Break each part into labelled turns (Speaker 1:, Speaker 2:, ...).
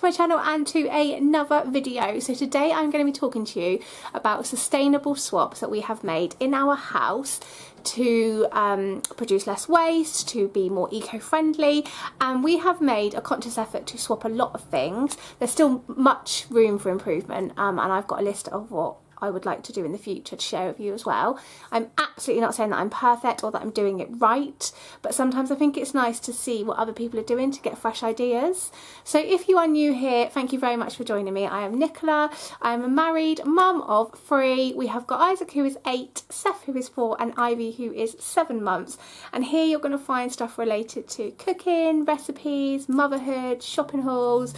Speaker 1: to my channel and to another video. So today I'm going to be talking to you about sustainable swaps that we have made in our house to produce less waste, to be more eco-friendly, and we have made a conscious effort to swap a lot of things. There's still much room for improvement, and I've got a list of what I would like to do in the future to share with you as well. I'm absolutely not saying that I'm perfect or that I'm doing it right, but sometimes I think it's nice to see what other people are doing to get fresh ideas. So if you are new here, thank you very much for joining me. I am Nicola. I am a married mum of 3. We have got Isaac, who is 8, Seth, who is 4, and Ivy, who is 7 months. And here you're going to find stuff related to cooking, recipes, motherhood, shopping hauls,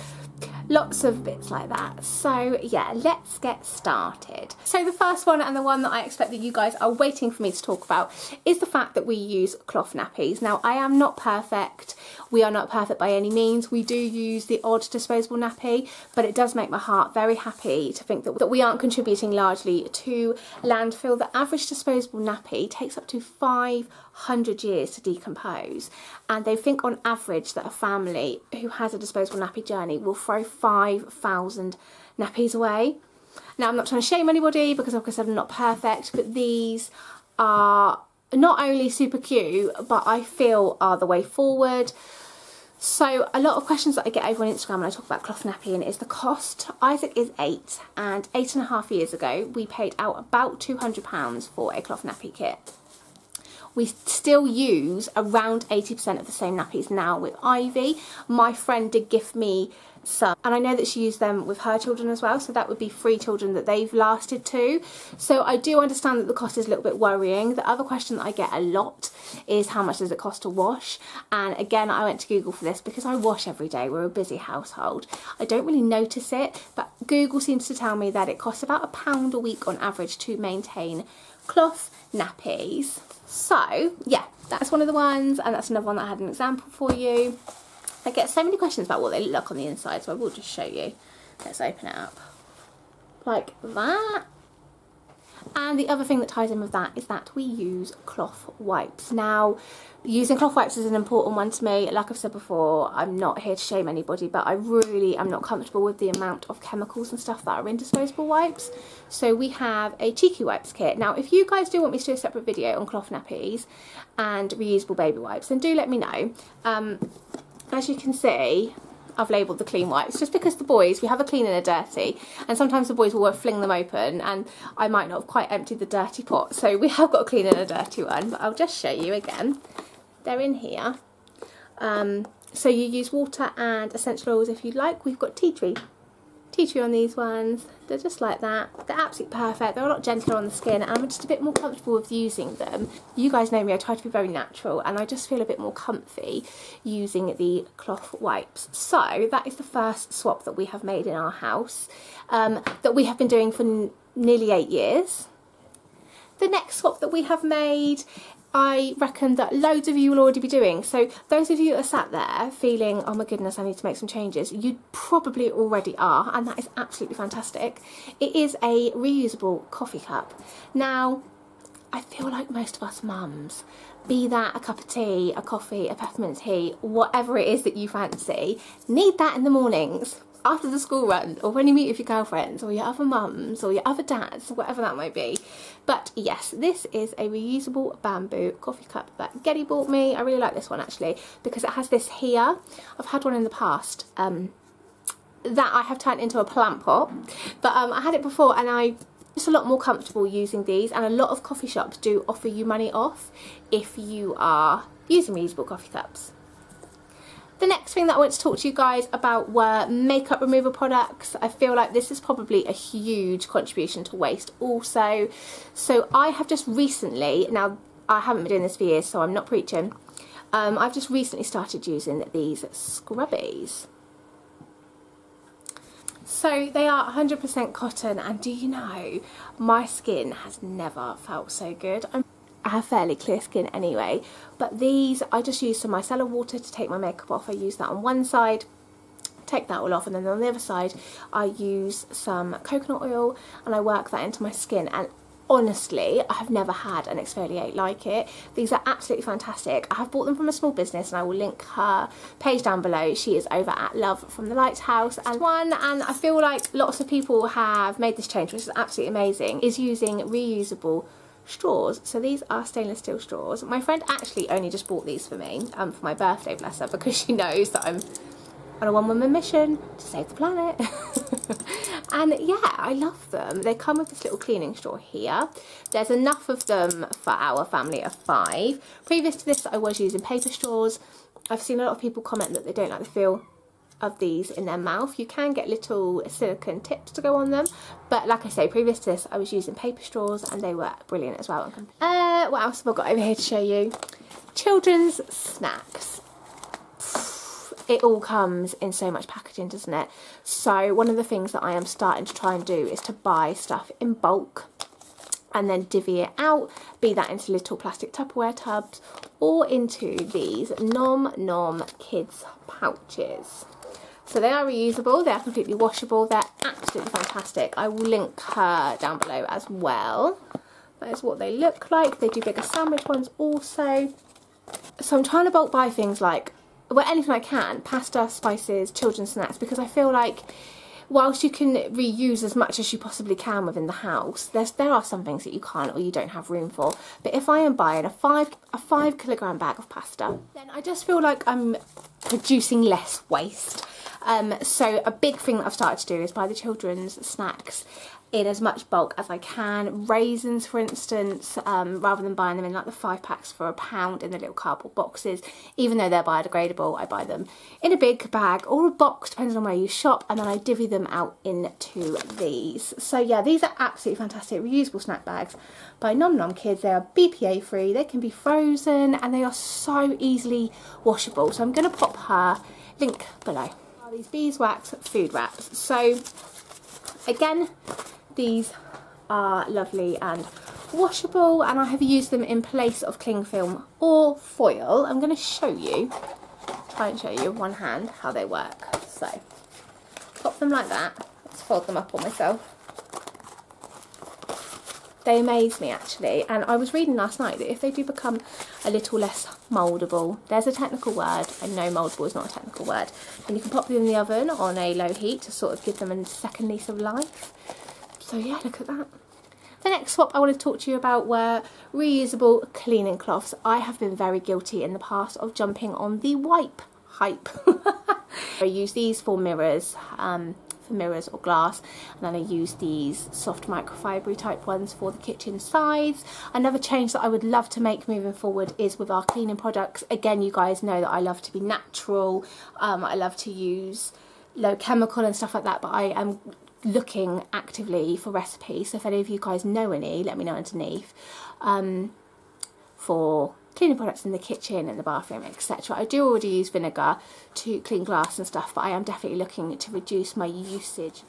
Speaker 1: lots of bits like that. So yeah, let's get started. So the first one, and the one that I expect that you guys are waiting for me to talk about, is the fact that we use cloth nappies. Now, I am not perfect. We are not perfect by any means. We do use the odd disposable nappy, but it does make my heart very happy to think that we aren't contributing largely to landfill. The average disposable nappy takes up to 500 years to decompose, and they think on average that a family who has a disposable nappy journey will throw 5,000 nappies away. Now, I'm not trying to shame anybody because, like I said, I'm not perfect, but these are not only super cute, but I feel are the way forward. So a lot of questions that I get over on Instagram when I talk about cloth nappying is the cost. Isaac is 8, and 8.5 years ago we paid out about £200 for a cloth nappy kit. We still use around 80% of the same nappies now with Ivy. My friend did gift me some, and I know that she used them with her children as well, so that would be 3 children that they've lasted to. So I do understand that the cost is a little bit worrying. The other question that I get a lot is how much does it cost to wash? And again, I went to Google for this because I wash every day. We're a busy household. I don't really notice it, but Google seems to tell me that it costs about £1 a week on average to maintain cloth nappies. So yeah, that's one of the ones, and that's another one that I had an example for you. I get so many questions about what they look like on the inside, so I will just show you. Let's open it up like that. And the other thing that ties in with that is that we use cloth wipes. Now, using cloth wipes is an important one to me. Like I've said before, I'm not here to shame anybody, but I really am not comfortable with the amount of chemicals and stuff that are in disposable wipes. So we have a cheeky wipes kit. Now, if you guys do want me to do a separate video on cloth nappies and reusable baby wipes, then do let me know. As you can see, I've labelled the clean wipes just because the boys, we have a clean and a dirty, and sometimes the boys will fling them open and I might not have quite emptied the dirty pot, so we have got a clean and a dirty one, but I'll just show you again. They're in here. So you use water and essential oils if you'd like. We've got tea tree on these ones. They're just like that. They're absolutely perfect. They're a lot gentler on the skin, and I'm just a bit more comfortable with using them. You guys know me, I try to be very natural, and I just feel a bit more comfy using the cloth wipes. So that is the first swap that we have made in our house, that we have been doing for nearly 8 years. The next swap that we have made, I reckon that loads of you will already be doing. So those of you that are sat there feeling, oh my goodness, I need to make some changes, you probably already are, and that is absolutely fantastic. It is a reusable coffee cup. Now, I feel like most of us mums, be that a cup of tea, a coffee, a peppermint tea, whatever it is that you fancy, need that in the mornings after the school run, or when you meet with your girlfriends or your other mums or your other dads, whatever that might be. But yes, this is a reusable bamboo coffee cup that Geddy bought me. I really like this one actually because it has this here. I've had one in the past that I have turned into a plant pot, but I had it before, and I'm just a lot more comfortable using these, and a lot of coffee shops do offer you money off if you are using reusable coffee cups. The next thing that I want to talk to you guys about were makeup remover products. I feel like this is probably a huge contribution to waste also. So I have just recently, now I haven't been doing this for years, so I'm not preaching, I've just recently started using these scrubbies. So they are 100% cotton, and do you know, my skin has never felt so good. I have fairly clear skin anyway, but these I just use some micellar water to take my makeup off. I use that on one side, take that all off, and then on the other side I use some coconut oil and I work that into my skin, and honestly, I have never had an exfoliate like it. These are absolutely fantastic. I have bought them from a small business and I will link her page down below. She is over at Love from the Lighthouse. And I feel like lots of people have made this change, which is absolutely amazing, is using reusable straws. So these are stainless steel straws. My friend actually only just bought these for me for my birthday, bless her, because she knows that I'm on a one-woman mission to save the planet. And yeah, I love them. They come with this little cleaning straw here. There's enough of them for our family of 5. Previous to this, I was using paper straws. I've seen a lot of people comment that they don't like the feel of these in their mouth. You can get little silicone tips to go on them, but like I say, previous to this I was using paper straws and they were brilliant as well. What else have I got over here to show you? Children's snacks. It all comes in so much packaging, doesn't it? So one of the things that I am starting to try and do is to buy stuff in bulk and then divvy it out, be that into little plastic Tupperware tubs or into these Nom Nom kids pouches. So they are reusable, they are completely washable, they're absolutely fantastic. I will link her down below as well. That is what they look like. They do bigger sandwich ones also. So I'm trying to bulk buy things like, well, anything I can, pasta, spices, children's snacks, because I feel like whilst you can reuse as much as you possibly can within the house, there are some things that you can't or you don't have room for. But if I am buying a 5 kilogram bag of pasta, then I just feel like I'm producing less waste. So a big thing that I've started to do is buy the children's snacks in as much bulk as I can. Raisins, for instance, rather than buying them in like the 5 packs for £1 in the little cardboard boxes, even though they're biodegradable, I buy them in a big bag or a box, depending on where you shop, and then I divvy them out into these. So yeah, these are absolutely fantastic reusable snack bags by Nom Nom Kids. They are BPA free, they can be frozen, and they are so easily washable. So I'm going to pop her link below. These beeswax food wraps. So again, these are lovely and washable, and I have used them in place of cling film or foil. I'm going to try and show you with one hand how they work. So pop them like that. Let's fold them up on myself. They amaze me actually, and I was reading last night that if they do become a little less mouldable, there's a technical word, I know mouldable is not a technical word, and you can pop them in the oven on a low heat to sort of give them a second lease of life. So yeah, look at that. The next swap I want to talk to you about were reusable cleaning cloths. I have been very guilty in the past of jumping on the wipe hype. I use these for mirrors or glass, and then I use these soft microfibery type ones for the kitchen sides. Another change that I would love to make moving forward is with our cleaning products. Again, you guys know that I love to be natural, I love to use low chemical and stuff like that, but I am looking actively for recipes, so if any of you guys know any, let me know underneath, for cleaning products in the kitchen and the bathroom, etc. I do already use vinegar to clean glass and stuff, but I am definitely looking to reduce my usage.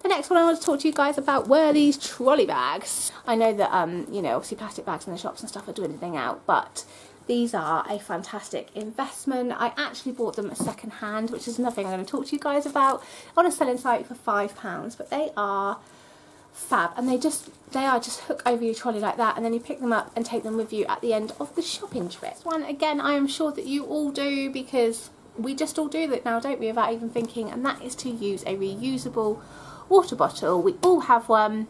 Speaker 1: The next one I want to talk to you guys about were these trolley bags. I know that you know, obviously plastic bags in the shops and stuff are dwindling out, but these are a fantastic investment. I actually bought them second hand, which is another thing I'm going to talk to you guys about, on a selling site for £5, but they are fab, and they are just hook over your trolley like that, and then you pick them up and take them with you at the end of the shopping trip. This one, again, I am sure that you all do, because we just all do that now, don't we, without even thinking, and that is to use a reusable water bottle. We all have one.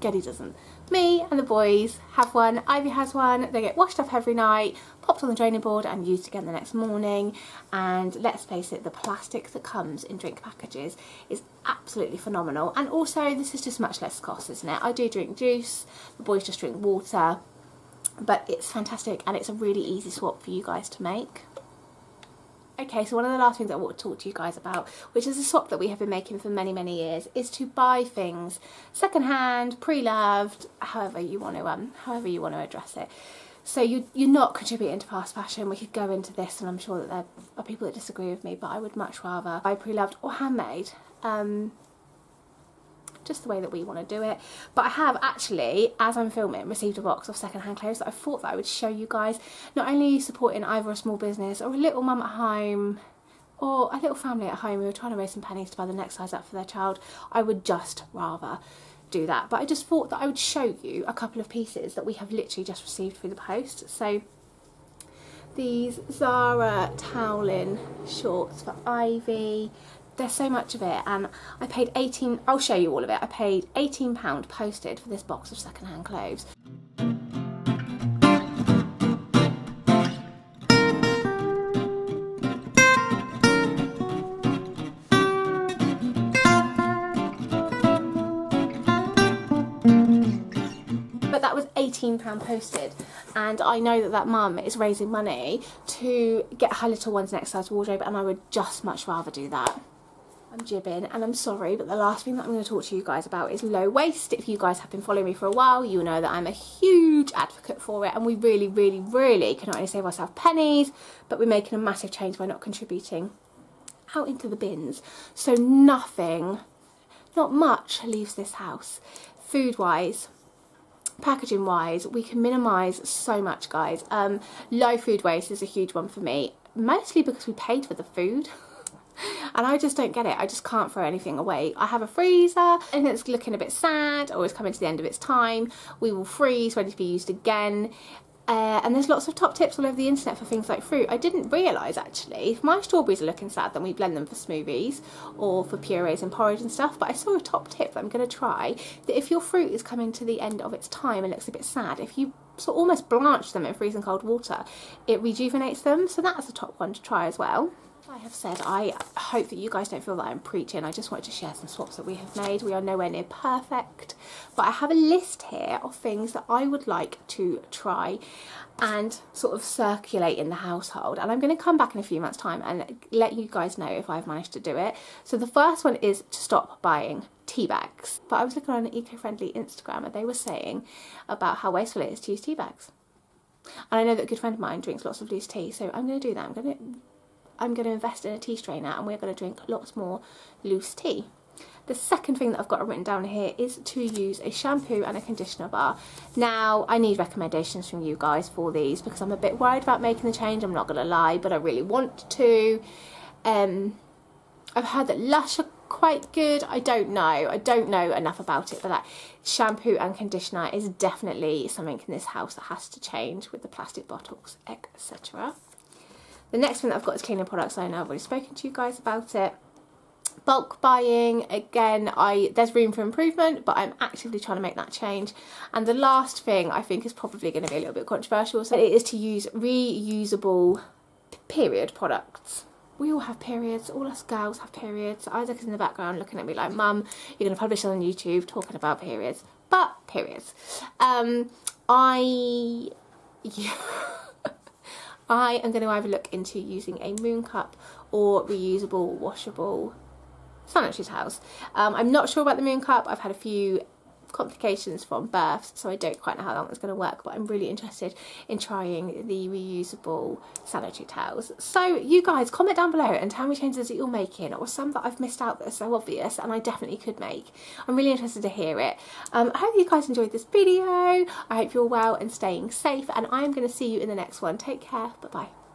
Speaker 1: Geddy doesn't. Me and the boys have one. Ivy has one. They get washed up every night, popped on the draining board and used again the next morning. And let's face it, the plastic that comes in drink packages is absolutely phenomenal. And also, this is just much less cost, isn't it? I do drink juice, the boys just drink water, but it's fantastic and it's a really easy swap for you guys to make. Okay, so one of the last things I want to talk to you guys about, which is a swap that we have been making for many, many years, is to buy things second-hand, pre-loved, however you want to address it. So you're not contributing to fast fashion. We could go into this, and I'm sure that there are people that disagree with me, but I would much rather buy pre-loved or handmade. Just the way that we want to do it. But I have actually, as I'm filming, received a box of second-hand clothes that I thought that I would show you guys. Not only supporting either a small business or a little mum at home or a little family at home who are trying to raise some pennies to buy the next size up for their child, I would just rather do that, but I just thought that I would show you a couple of pieces that we have literally just received through the post. So these Zara toweling shorts for Ivy. There's so much of it, and I paid 18, I'll show you all of it. I paid £18 posted for this box of secondhand clothes. But that was £18 posted, and I know that that mum is raising money to get her little one's next size wardrobe, and I would just much rather do that. I'm jibbing and I'm sorry, but the last thing that I'm going to talk to you guys about is low waist. If you guys have been following me for a while, you know that I'm a huge advocate for it, and we really can not only save ourselves pennies, but we're making a massive change by not contributing out into the bins. So nothing, not much leaves this house. Food wise, packaging wise, we can minimise so much, guys. Low food waste is a huge one for me, mostly because we paid for the food. And I just don't get it. I just can't throw anything away. I have a freezer and it's looking a bit sad, or it's coming to the end of its time. We will freeze, ready to be used again. And there's lots of top tips all over the internet for things like fruit. I didn't realise, actually, if my strawberries are looking sad, then we blend them for smoothies or for purees and porridge and stuff. But I saw a top tip that I'm going to try, that if your fruit is coming to the end of its time and looks a bit sad, if you sort of almost blanch them in freezing cold water, it rejuvenates them. So that's a top one to try as well. I have said, I hope that you guys don't feel that I'm preaching. I just wanted to share some swaps that we have made. We are nowhere near perfect, but I have a list here of things that I would like to try and sort of circulate in the household, and I'm going to come back in a few months' time and let you guys know if I've managed to do it. So the first one is to stop buying tea bags. But I was looking on an eco-friendly Instagram and they were saying about how wasteful it is to use tea bags, and I know that a good friend of mine drinks lots of loose tea, so I'm going to do that. I'm going to invest in a tea strainer, and we're going to drink lots more loose tea. The second thing that I've got written down here is to use a shampoo and a conditioner bar. Now, I need recommendations from you guys for these because I'm a bit worried about making the change, I'm not going to lie, but I really want to. I've heard that Lush are quite good. I don't know enough about it, but that shampoo and conditioner is definitely something in this house that has to change with the plastic bottles, etc. The next thing that I've got is cleaning products. I know I've already spoken to you guys about it. Bulk buying, again, there's room for improvement, but I'm actively trying to make that change. And the last thing I think is probably going to be a little bit controversial, so it is to use reusable period products. We all have periods, all us girls have periods. Isaac is in the background looking at me like, Mum, you're going to publish on YouTube talking about periods. But periods. I am going to either look into using a moon cup or reusable, washable sanitary towels. I'm not sure about the moon cup. I've had a few complications from births, so I don't quite know how that one's going to work, but I'm really interested in trying the reusable sanitary towels. So you guys, comment down below and tell me changes that you're making, or some that I've missed out that are so obvious and I definitely could make. I'm really interested to hear it. I hope you guys enjoyed this video. I hope you're well and staying safe, and I'm going to see you in the next one. Take care. Bye bye.